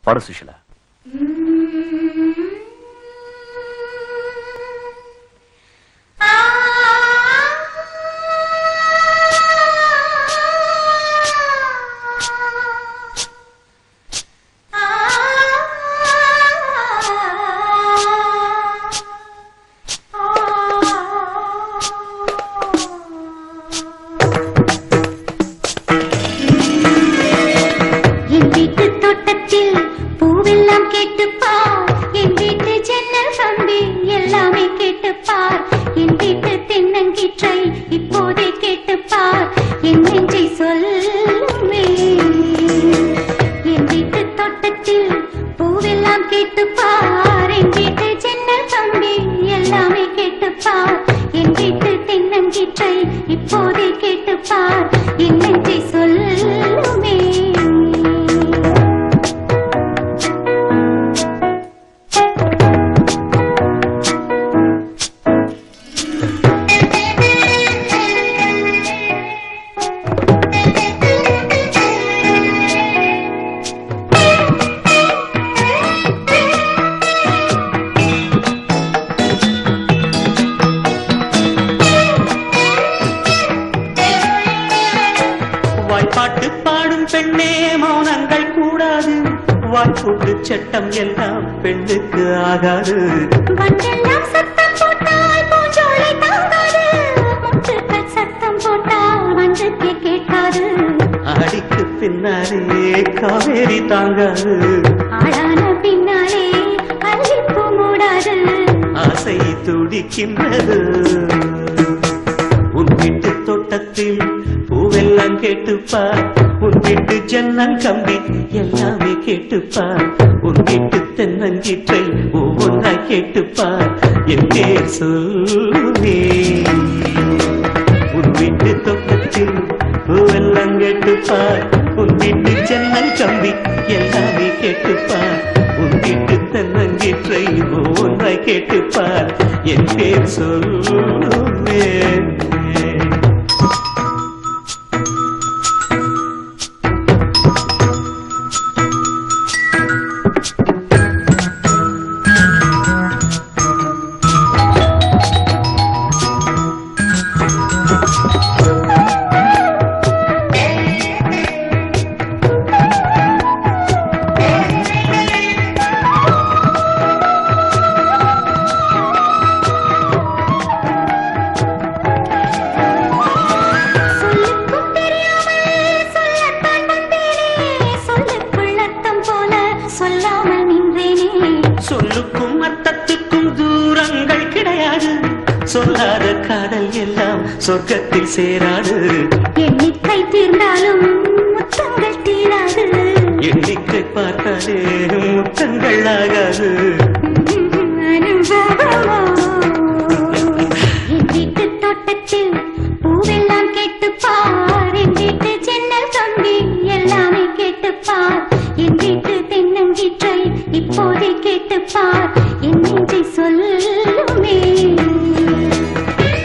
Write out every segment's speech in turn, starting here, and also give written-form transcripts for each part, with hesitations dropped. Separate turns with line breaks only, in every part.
பாடு சுஷிலா.
சட்டம் எல்லாம் பெண்ணுக்கு ஆகாது. அடிக்கு பின்னாலே காவேரி தாங்காது. ஆசை துடிக்கின்றது. உன் வீட்டு தோட்டத்தில் பூவெல்லாம் கேட்டுப்பார். உன் வீட்டு ஜன்னல் கம்பி எல்லாமே கேட்டுப்பார். உன் வீட்டு தென்னங்கீற்றை ஒவ்வொன்றாய் கேட்டுப்பார். என் பேர் சொல்லுவே. உன் வீட்டு தோட்டத்தில் பூவெல்லாம் கேட்டுப்பார். உன் வீட்டு ஜன்னல் கம்பி எல்லாமே கேட்டுப்பார். உன் வீட்டு தென்னங்கீற்றை ஒவ்வொன்றாய் கேட்டுப்பார். என் பேர் சொல்லுவே. சொல்லுக்கும் அர்த்தத்துக்கும் தூரங்கள் கிடையாது. சொல்லாத காதல் எல்லாம் சொர்க்கத்தில் சேராது.
எண்ணிக்கை தீர்ந்தாலும் முத்தங்கள் தீராது.
எண்ணிக்கை பார்த்தாலே முத்தங்கள் ஆகாது.
என் வீட்டு தோட்டத்தில் பூவெல்லாம் கேட்டுப்பார். என் வீட்டு ஜன்னல் கம்பி எல்லாமே கேட்டுப்பார். என் வீட்டு தென்னங்கீற்றை இப்போதே கேட்டுப்பார். என் நெஞ்சை சொல்லுமே.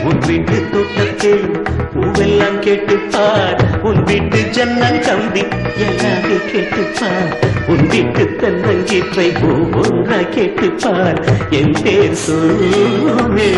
உன் வீட்டு தோட்டத்தில் பூவெல்லாம் கேட்டுப்பார். உன் வீட்டு ஜன்னல் கம்பி எல்லாமே கேட்டுப்பார். உன் வீட்டு தென்னங்கீற்றை ஒவ்வொன்றாய் கேட்டுப்பார். என் பேர் சொல்லுமே.